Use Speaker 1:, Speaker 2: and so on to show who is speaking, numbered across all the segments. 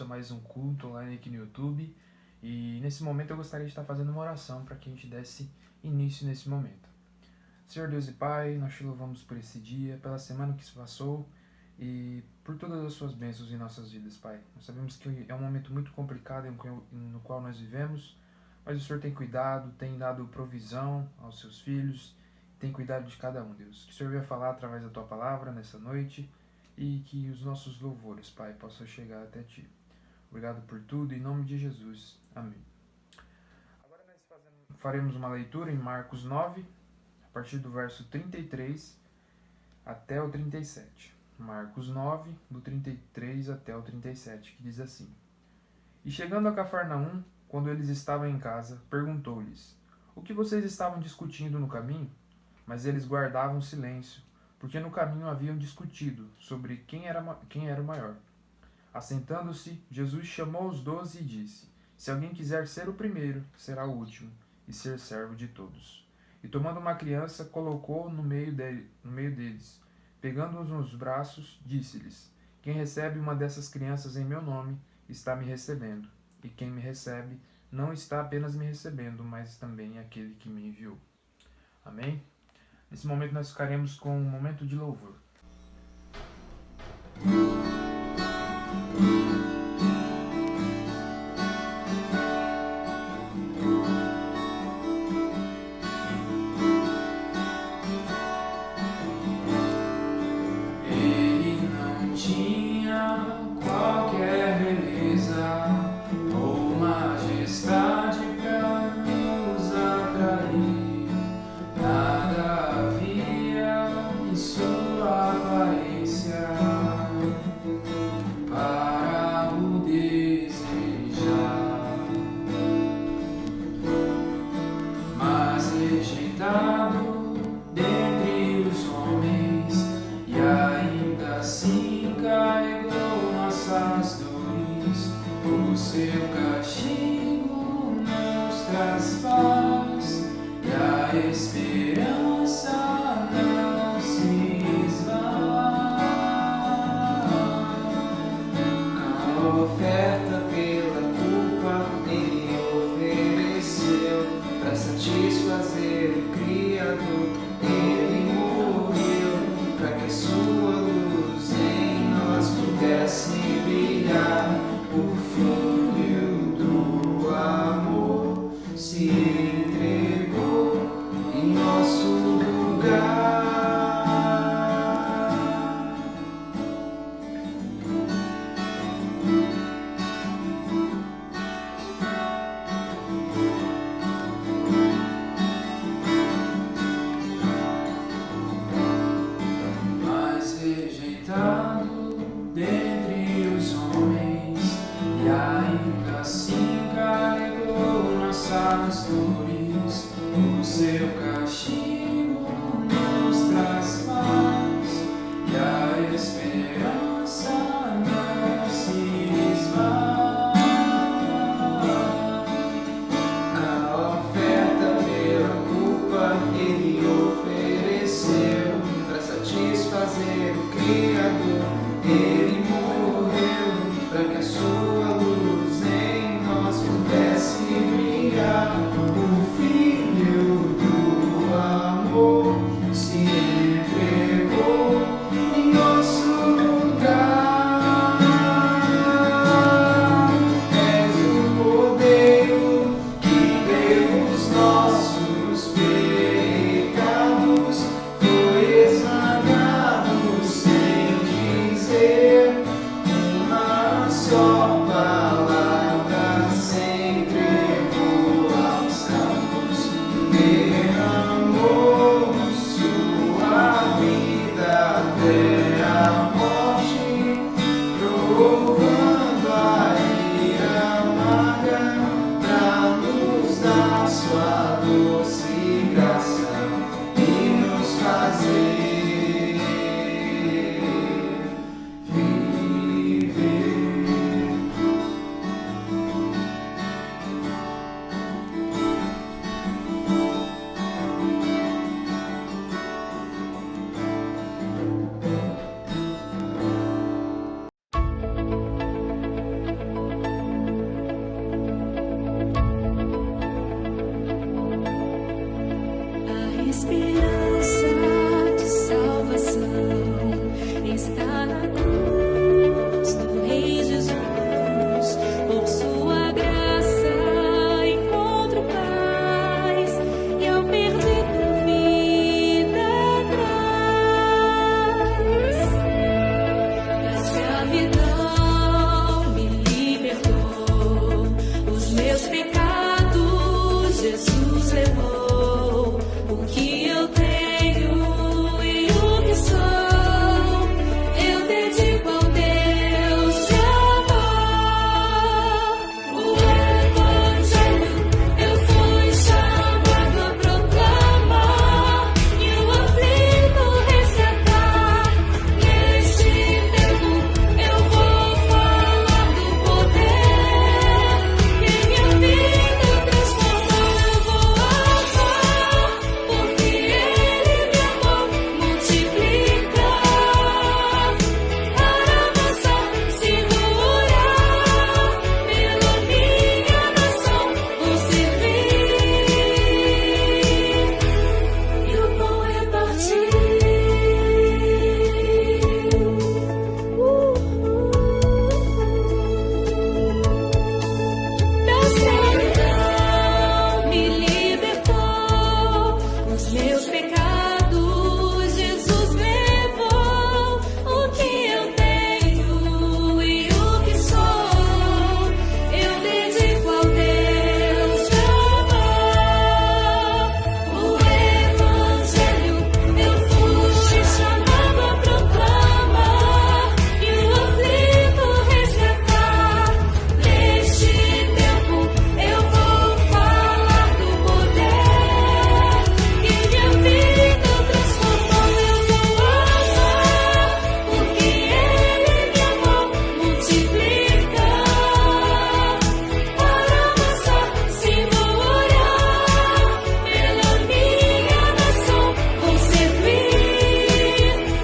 Speaker 1: a mais um culto online aqui no YouTube. E nesse momento eu gostaria de estar fazendo uma oração para que a gente desse início nesse momento. Senhor Deus e Pai, nós te louvamos por esse dia, pela semana que se passou e por todas as suas bênçãos em nossas vidas, Pai. Nós sabemos que é um momento muito complicado no qual nós vivemos, mas o Senhor tem cuidado, tem dado provisão aos seus filhos, tem cuidado de cada um, Deus. Que o Senhor venha falar através da tua palavra nessa noite e que os nossos louvores, Pai, possam chegar até ti. Obrigado por tudo, em nome de Jesus. Amém. Agora nós faremos uma leitura em Marcos 9, a partir do verso 33 até o 37. Marcos 9, do 33 até o 37, que diz assim: E chegando a Cafarnaum, quando eles estavam em casa, perguntou-lhes: O que vocês estavam discutindo no caminho? Mas eles guardavam silêncio, porque no caminho haviam discutido sobre quem era o maior. Assentando-se, Jesus chamou os 12 e disse: Se alguém quiser ser o primeiro, será o último, e ser servo de todos. E tomando uma criança, colocou-o no meio deles. Pegando-os nos braços, disse-lhes: Quem recebe uma dessas crianças em meu nome, está me recebendo. E quem me recebe, não está apenas me recebendo, mas também aquele que me enviou. Amém? Nesse momento nós ficaremos com um momento de louvor.
Speaker 2: Nada havia em sua esperança de salvação está na cruz do Rei Jesus. Por sua graça encontro paz e ao perder vida atrás. Da escravidão me libertou, os meus pecados Jesus levou. O que eu tenho e o que sou, eu dedico ao Deus de amor. O Evangelho eu fui chamado a proclamar e o aflito resgatar. Neste tempo eu vou falar do poder que minha vida transformou. Eu vou amar, porque Ele me amou, multiplicar para avançar, segurar pela minha nação, vou servir e o pão repartir. Da escravidão me libertou, os meus pecados Jesus levou. O que eu tenho e o que sou, eu dedico ao Deus de amor. O Evangelho eu fui chamado a proclamar e o aflito resgatar. Neste tempo eu vou falar do poder que minha vida transformou. Eu vou amar, porque Ele me amou, multiplicar para avançar, sem orar pela minha nação, vou servir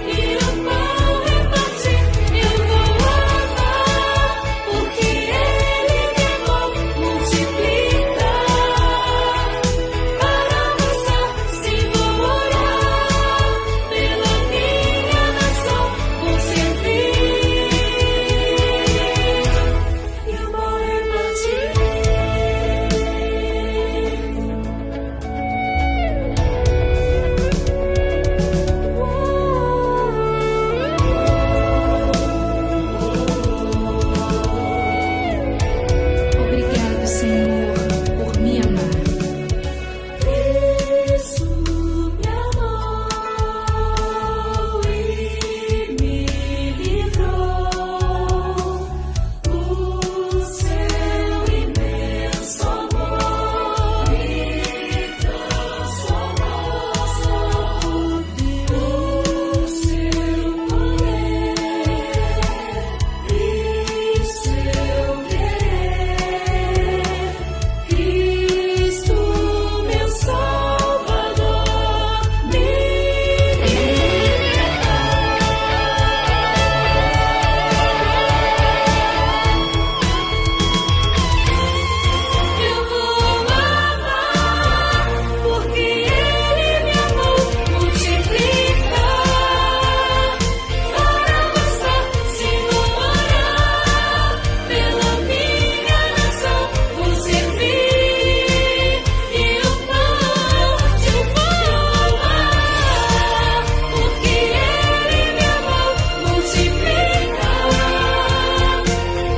Speaker 2: e o pão repartir. Eu vou amar, porque Ele me amou, multiplicar para avançar, sem orar pela minha nação, vou servir e o pão repartir. Obrigado, Senhor, por me amar. Cristo me amou e me livrou. O seu imenso amor me transformou. O seu poder e seu querer. Cristo, meu Salvador, me eu vou amar, porque Ele me amou, multiplicar para avançar, sem orar pela minha nação, vou servir e o pão amar, porque Ele me amou, multiplicar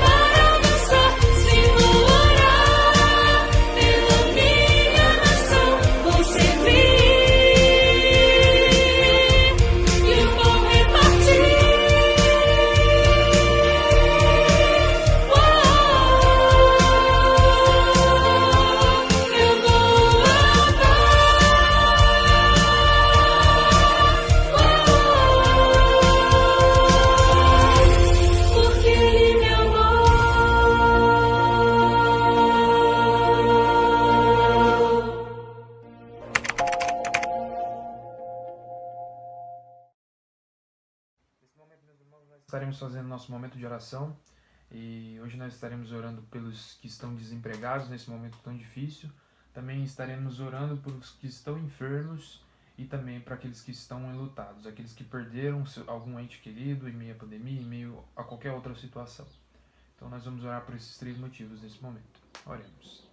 Speaker 2: para avançar, sem orar pela minha nação, vou servir e o pão repartir. Eu vou amar, porque Ele me amou.
Speaker 1: Nesse momento, meus irmãos, nós estaremos fazendo nosso momento de oração. E hoje nós estaremos orando pelos que estão desempregados nesse momento tão difícil. Também estaremos orando por os que estão enfermos e também para aqueles que estão enlutados, aqueles que perderam algum ente querido em meio à pandemia, em meio a qualquer outra situação. Então nós vamos orar por esses 3 motivos nesse momento. Oremos.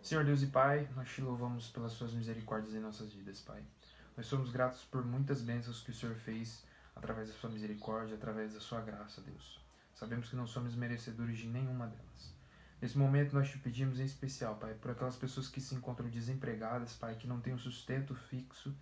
Speaker 1: Senhor Deus e Pai, nós te louvamos pelas suas misericórdias em nossas vidas, Pai. Nós somos gratos por muitas bênçãos que o Senhor fez através da sua misericórdia, através da sua graça, Deus. Sabemos que não somos merecedores de nenhuma delas. Nesse momento nós te pedimos em especial, Pai, por aquelas pessoas que se encontram desempregadas, Pai, que não têm um sustento fixo,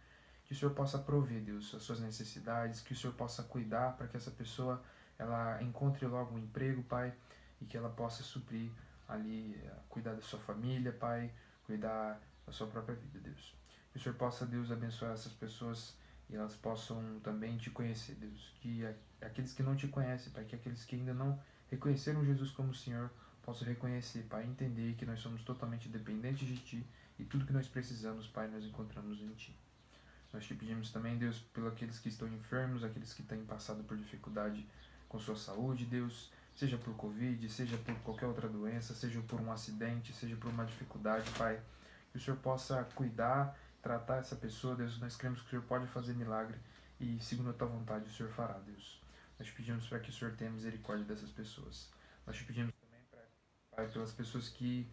Speaker 1: que o Senhor possa prover, Deus, as suas necessidades, que o Senhor possa cuidar para que essa pessoa ela encontre logo um emprego, Pai, e que ela possa suprir ali, cuidar da sua família, Pai, cuidar da sua própria vida, Deus. Que o Senhor possa, Deus, abençoar essas pessoas e elas possam também te conhecer, Deus. Que aqueles que não te conhecem, Pai, que aqueles que ainda não reconheceram Jesus como Senhor, possam reconhecer, Pai, entender que nós somos totalmente dependentes de Ti e tudo que nós precisamos, Pai, nós encontramos em Ti. Nós te pedimos também, Deus, pelos aqueles que estão enfermos, aqueles que têm passado por dificuldade com sua saúde, Deus, seja por Covid, seja por qualquer outra doença, seja por um acidente, seja por uma dificuldade, Pai, que o Senhor possa cuidar, tratar essa pessoa, Deus. Nós cremos que o Senhor pode fazer milagre e, segundo a Tua vontade, o Senhor fará, Deus. Nós te pedimos para que o Senhor tenha misericórdia dessas pessoas. Nós te pedimos também, Pai, pelas pessoas que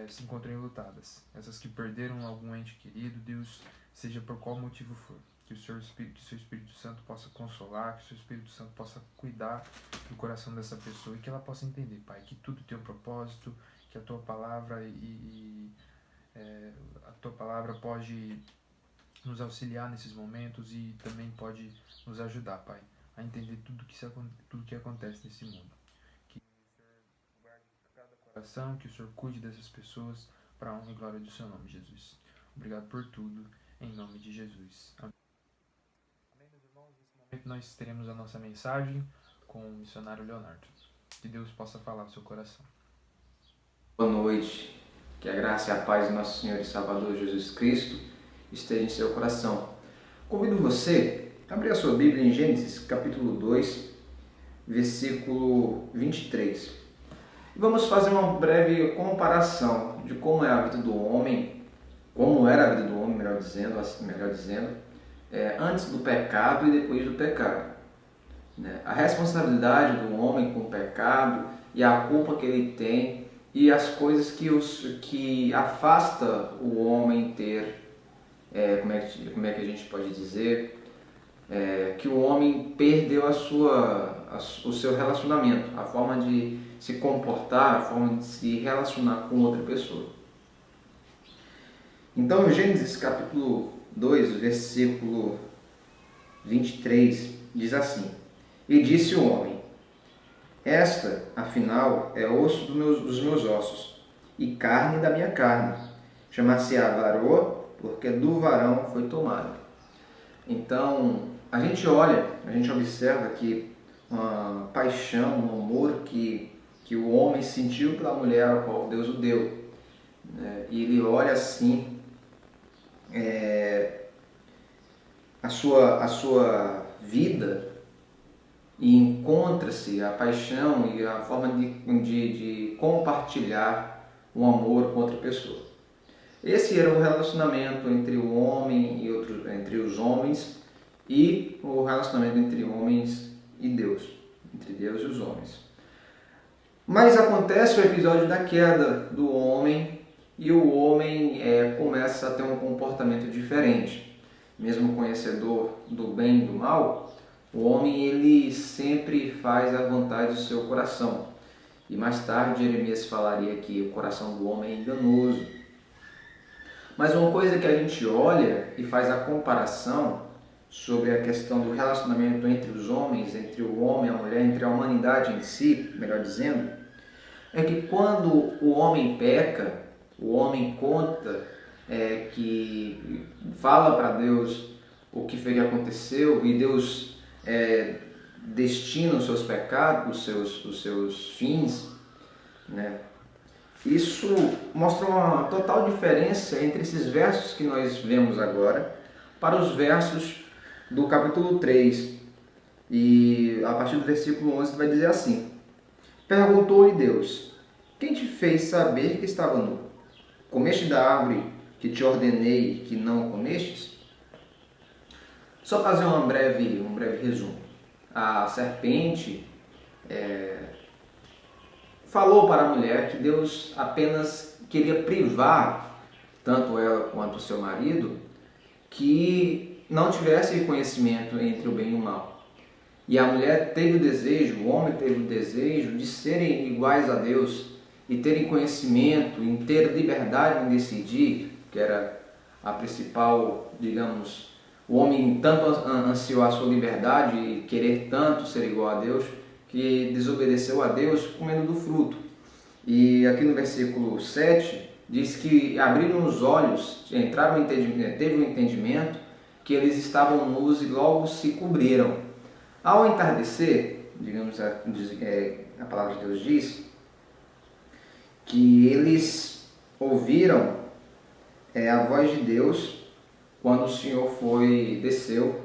Speaker 1: se encontram enlutadas, essas que perderam algum ente querido, Deus, seja por qual motivo for. Que o seu Espírito Santo possa consolar, que o seu Espírito Santo possa cuidar do coração dessa pessoa e que ela possa entender, Pai, que tudo tem um propósito, que a Tua Palavra a Tua Palavra pode nos auxiliar nesses momentos e também pode nos ajudar, Pai, a entender tudo que acontece nesse mundo. Que o Senhor guarde cada coração, que o Senhor cuide dessas pessoas para a honra e glória do Seu nome, Jesus. Obrigado por tudo, em nome de Jesus. Amém. Amém, meus irmãos. Nesse momento nós teremos a nossa mensagem com o missionário Leonardo. Que Deus possa falar ao seu coração.
Speaker 3: Boa noite. Que a graça e a paz do nosso Senhor e Salvador Jesus Cristo esteja em seu coração. Convido você a abrir a sua Bíblia em Gênesis capítulo 2, versículo 23. E vamos fazer uma breve comparação de como é a vida do homem, como era a vida do homem, melhor dizendo, antes do pecado e depois do pecado. A responsabilidade do homem com o pecado e a culpa que ele tem e as coisas que afasta o homem ter, como é que a gente pode dizer, que o homem perdeu o seu relacionamento, a forma de se comportar, a forma de se relacionar com outra pessoa. Então, em Gênesis capítulo 2, versículo 23, diz assim: E disse o homem: Esta, afinal, é osso dos meus ossos e carne da minha carne. Chamar-se-á varoa, porque do varão foi tomada. Então, a gente observa que uma paixão, um amor que o homem sentiu pela mulher a qual Deus o deu. E ele olha assim a sua vida e encontra-se a paixão e a forma de compartilhar um amor com outra pessoa. Esse era o relacionamento entre o homem entre os homens e o relacionamento entre homens e Deus, entre Deus e os homens. Mas acontece o episódio da queda do homem e o homem começa a ter um comportamento diferente. Mesmo conhecedor do bem e do mal, o homem ele sempre faz a vontade do seu coração. E mais tarde Jeremias falaria que o coração do homem é enganoso. Mas uma coisa que a gente olha e faz a comparação sobre a questão do relacionamento entre os homens, entre o homem e a mulher, entre a humanidade em si, melhor dizendo, é que quando o homem peca, o homem conta, que fala para Deus o que foi que aconteceu e Deus destina os seus pecados, os seus fins, Isso mostra uma total diferença entre esses versos que nós vemos agora para os versos do capítulo 3. E a partir do versículo 11 vai dizer assim: Perguntou-lhe Deus: Quem te fez saber que estava nu? Comeste da árvore que te ordenei que não comestes? Só fazer um breve resumo. A serpente falou para a mulher que Deus apenas queria privar tanto ela quanto o seu marido que não tivesse conhecimento entre o bem e o mal. E a mulher teve o desejo, o homem teve o desejo de serem iguais a Deus e terem conhecimento, em ter liberdade em decidir, que era a principal, digamos, o homem tanto ansiou a sua liberdade e querer tanto ser igual a Deus, que desobedeceu a Deus comendo do fruto. E aqui no versículo 7 diz que abriram os olhos, entraram no entendimento, teve um entendimento que eles estavam nus e logo se cobriram. Ao entardecer, digamos, a palavra de Deus diz que eles ouviram a voz de Deus quando o Senhor desceu.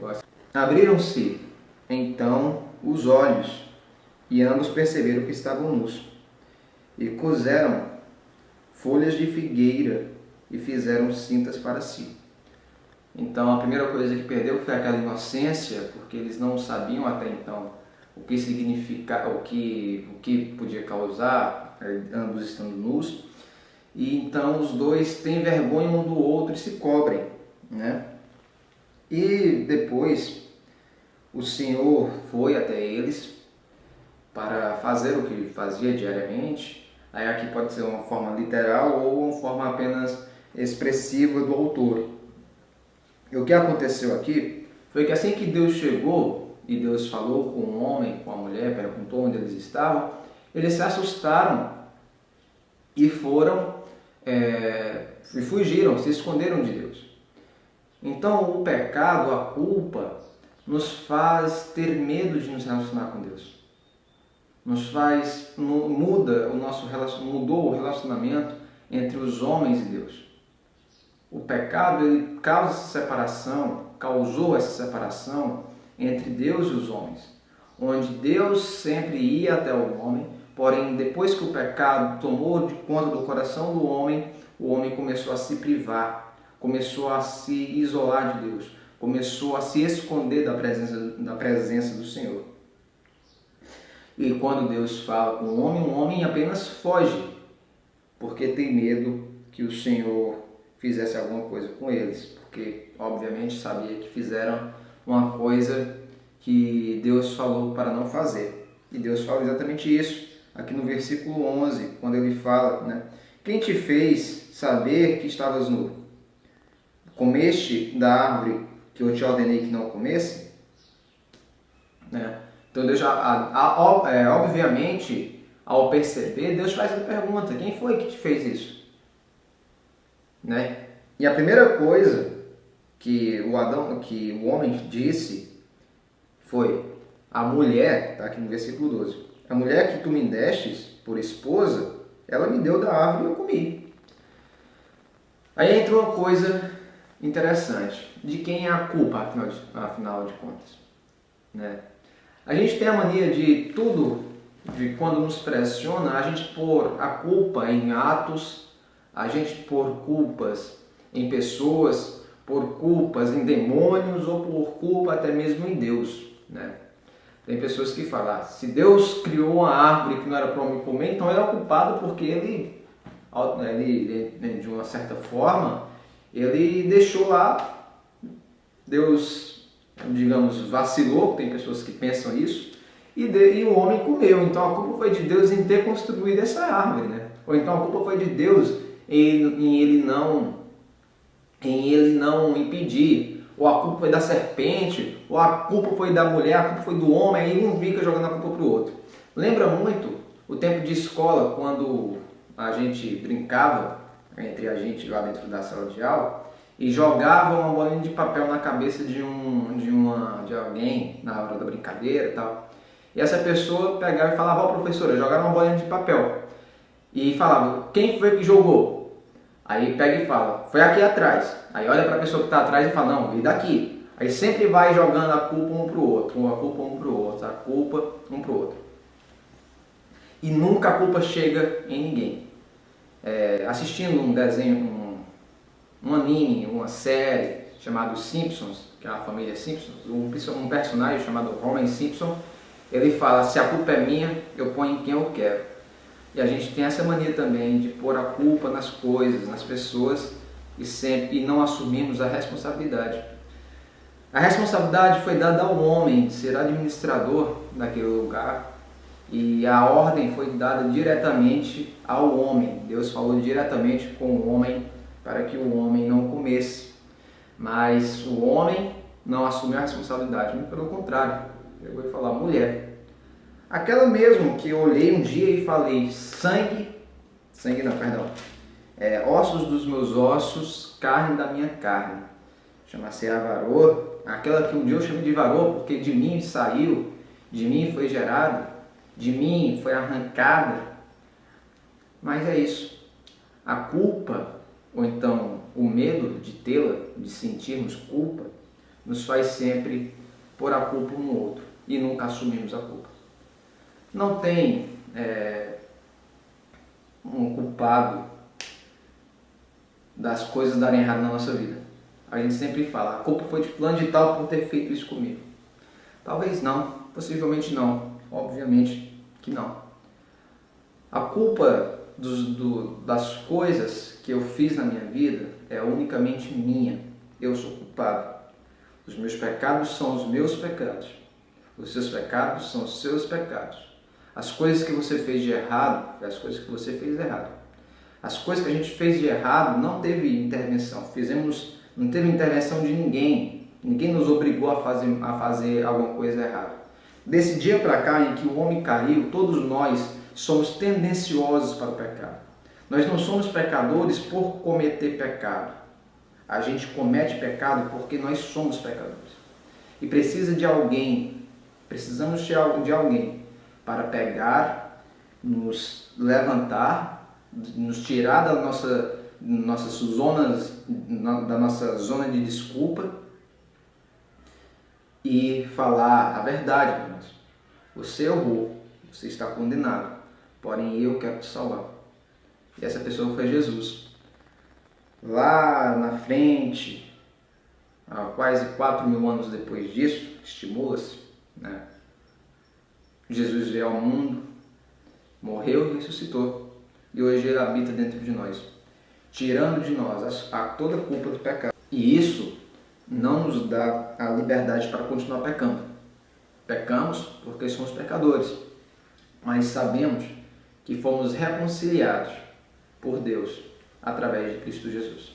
Speaker 3: Abriram-se então os olhos e ambos perceberam que estavam nus e coseram folhas de figueira e fizeram cintas para si. Então a primeira coisa que perdeu foi aquela inocência, porque eles não sabiam até então o que significa, o que podia causar, ambos estando nus. E então os dois têm vergonha um do outro e se cobrem, né? E depois o Senhor foi até eles para fazer o que ele fazia diariamente. Aí aqui pode ser uma forma literal ou uma forma apenas expressiva do autor. E o que aconteceu aqui foi que assim que Deus chegou e Deus falou com o homem, com a mulher, perguntou onde eles estavam, eles se assustaram e e fugiram, se esconderam de Deus. Então o pecado, a culpa, nos faz ter medo de nos relacionar com Deus. Mudou o relacionamento entre os homens e Deus. O pecado ele causou essa separação entre Deus e os homens, onde Deus sempre ia até o homem, porém depois que o pecado tomou de conta do coração do homem, o homem começou a se privar, começou a se isolar de Deus, começou a se esconder da presença do Senhor. E quando Deus fala com o homem apenas foge, porque tem medo que o Senhor fizesse alguma coisa com eles, porque obviamente sabia que fizeram uma coisa que Deus falou para não fazer. E Deus fala exatamente isso aqui no versículo 11, quando ele fala, né? Quem te fez saber que estavas nu? Comeste da árvore que eu te ordenei que não comesse? Né? Então Deus obviamente, ao perceber, Deus faz a pergunta: quem foi que te fez isso? Né? E a primeira coisa que o homem disse foi: a mulher, está aqui no versículo 12, a mulher que tu me destes por esposa, ela me deu da árvore e eu comi. Aí entra uma coisa interessante: de quem é a culpa, afinal de contas? Né? A gente tem a mania de quando nos pressiona, a gente pôr a culpa em atos, a gente pôr culpas em pessoas, pôr culpas em demônios ou por culpa até mesmo em Deus. Né? Tem pessoas que falam: se Deus criou uma árvore que não era para o homem comer, então ele é o culpado porque ele, de uma certa forma, ele deixou lá, Deus, digamos, vacilou, tem pessoas que pensam isso, e o homem comeu. Então a culpa foi de Deus em ter construído essa árvore, né? Ou então a culpa foi de Deus em ele não impedir, ou a culpa foi da serpente, ou a culpa foi da mulher, a culpa foi do homem, aí um fica jogando a culpa para o outro. Lembra muito o tempo de escola, quando a gente brincava entre a gente lá dentro da sala de aula e jogava uma bolinha de papel na cabeça de alguém na hora da brincadeira e tal. E essa pessoa pegava e falava: ó, professora, jogaram uma bolinha de papel. E falava: quem foi que jogou? Aí pega e fala: foi aqui atrás. Aí olha para a pessoa que está atrás e fala: não, veio daqui. Aí sempre vai jogando a culpa um para o outro, a culpa um para o outro, a culpa um para o outro. E nunca a culpa chega em ninguém. Assistindo um desenho, um anime, uma série chamado Simpsons, que é a família Simpsons, um personagem chamado Homer Simpson, ele fala: se a culpa é minha, eu ponho em quem eu quero. E a gente tem essa mania também de pôr a culpa nas coisas, nas pessoas, e não assumirmos a responsabilidade. A responsabilidade foi dada ao homem de ser administrador daquele lugar, e a ordem foi dada diretamente ao homem. Deus falou diretamente com o homem para que o homem não comesse. Mas o homem não assumiu a responsabilidade, muito pelo contrário. Eu vou falar: mulher, aquela mesmo que eu olhei um dia e falei: ossos dos meus ossos, carne da minha carne. Chama-se a varoa, aquela que um dia eu chamei de varoa porque de mim saiu, de mim foi gerado, de mim foi arrancada. Mas é isso. A culpa, ou então o medo de tê-la, de sentirmos culpa, nos faz sempre pôr a culpa um no outro e nunca assumimos a culpa. Não tem um culpado das coisas darem errado na nossa vida. A gente sempre fala: a culpa foi de fulano de tal por ter feito isso comigo. Talvez não, possivelmente não, obviamente que não. A culpa das coisas que eu fiz na minha vida é unicamente minha. Eu sou culpado. Os meus pecados são os meus pecados. Os seus pecados são os seus pecados. As coisas que você fez de errado, as coisas que você fez de errado. As coisas que a gente fez de errado não teve intervenção. Não teve intervenção de ninguém. Ninguém nos obrigou a fazer alguma coisa errada. Desse dia para cá em que o homem caiu, todos nós somos tendenciosos para o pecado. Nós não somos pecadores por cometer pecado. A gente comete pecado porque nós somos pecadores. E precisamos de alguém para pegar, nos levantar, nos tirar da nossa zona de desculpa e falar a verdade para nós. Você errou, você está condenado, porém eu quero te salvar. E essa pessoa foi Jesus. Lá na frente, há quase 4.000 anos depois disso, estimula-se, né? Jesus veio ao mundo, morreu e ressuscitou. E hoje ele habita dentro de nós, tirando de nós toda a culpa do pecado. E isso não nos dá a liberdade para continuar pecando. Pecamos porque somos pecadores, mas sabemos que fomos reconciliados por Deus através de Cristo Jesus.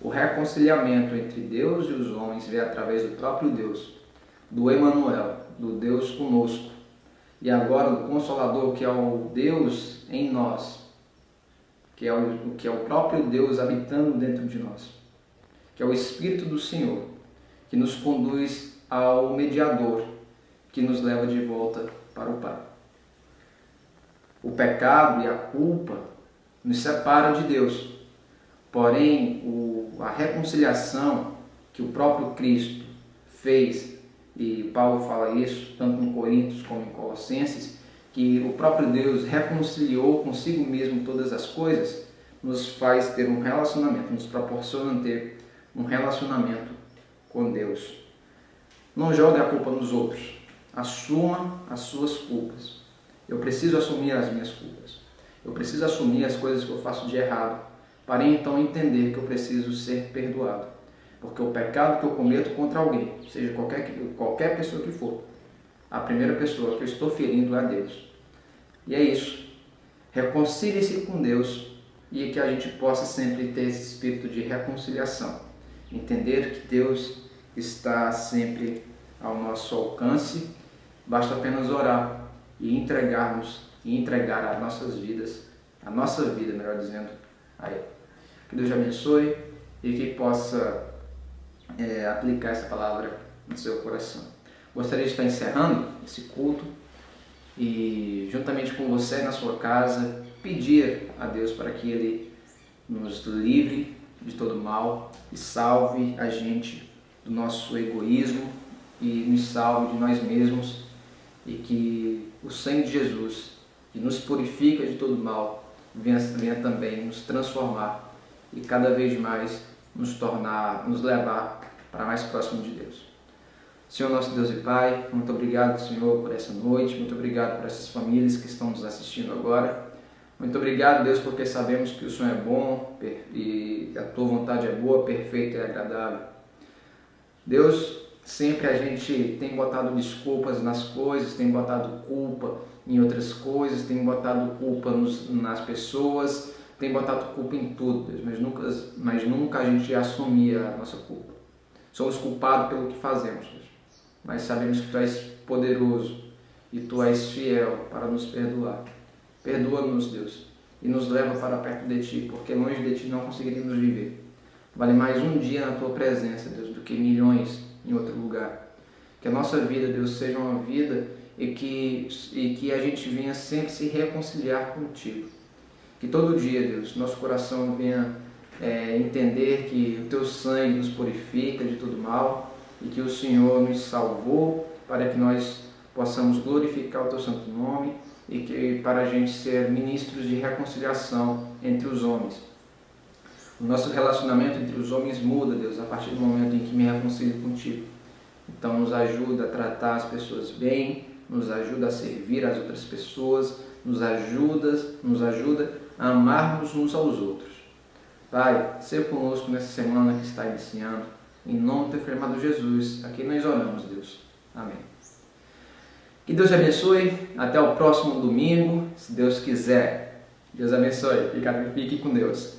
Speaker 3: O reconciliamento entre Deus e os homens veio através do próprio Deus, do Emanuel, do Deus conosco, e agora do Consolador, que é o Deus em nós, que é o próprio Deus habitando dentro de nós, que é o Espírito do Senhor, que nos conduz ao mediador, que nos leva de volta para o Pai. O pecado e a culpa nos separam de Deus, porém a reconciliação que o próprio Cristo fez, e Paulo fala isso tanto em Coríntios como em Colossenses, que o próprio Deus reconciliou consigo mesmo todas as coisas, nos faz ter um relacionamento, nos proporciona ter um relacionamento com Deus. Não jogue a culpa nos outros, assuma as suas culpas. Eu preciso assumir as minhas culpas. Eu preciso assumir as coisas que eu faço de errado, para então entender que eu preciso ser perdoado. Porque o pecado que eu cometo contra alguém, seja qualquer pessoa que for, a primeira pessoa que eu estou ferindo é a Deus. E é isso. Reconcilie-se com Deus e que a gente possa sempre ter esse espírito de reconciliação. Entender que Deus está sempre ao nosso alcance, basta apenas orar e entregar as nossas vidas, a nossa vida, melhor dizendo, a Ele. Que Deus te abençoe e que possa aplicar essa palavra no seu coração. Gostaria de estar encerrando esse culto e, juntamente com você na sua casa, pedir a Deus para que Ele nos livre de todo mal e salve a gente do nosso egoísmo e nos salve de nós mesmos, e que o sangue de Jesus, que nos purifica de todo mal, venha também nos transformar e cada vez mais nos levar para mais próximo de Deus. Senhor nosso Deus e Pai, muito obrigado, Senhor, por essa noite, muito obrigado por essas famílias que estão nos assistindo agora. Muito obrigado, Deus, porque sabemos que o Senhor é bom e a Tua vontade é boa, perfeita e agradável. Deus, sempre a gente tem botado desculpas nas coisas, tem botado culpa em outras coisas, tem botado culpa nas pessoas, tem botado culpa em tudo, Deus, mas nunca a gente assumia a nossa culpa. Somos culpados pelo que fazemos, Deus, mas sabemos que Tu és poderoso e Tu és fiel para nos perdoar. Perdoa-nos, Deus, e nos leva para perto de Ti, porque longe de Ti não conseguiríamos viver. Vale mais um dia na Tua presença, Deus, do que milhões em outro lugar. Que a nossa vida, Deus, seja uma vida e que a gente venha sempre se reconciliar contigo. Que todo dia, Deus, nosso coração venha entender que o Teu sangue nos purifica de todo mal e que o Senhor nos salvou para que nós possamos glorificar o Teu santo nome e que para a gente ser ministros de reconciliação entre os homens. O nosso relacionamento entre os homens muda, Deus, a partir do momento em que me reconcilio contigo. Então nos ajuda a tratar as pessoas bem, nos ajuda a servir as outras pessoas, nos ajuda a amarmos uns aos outros. Pai, seja conosco nessa semana que está iniciando. Em nome do Teu filho amado Jesus, a quem nós oramos, Deus. Amém. Que Deus te abençoe. Até o próximo domingo, se Deus quiser. Deus abençoe. Fique com Deus.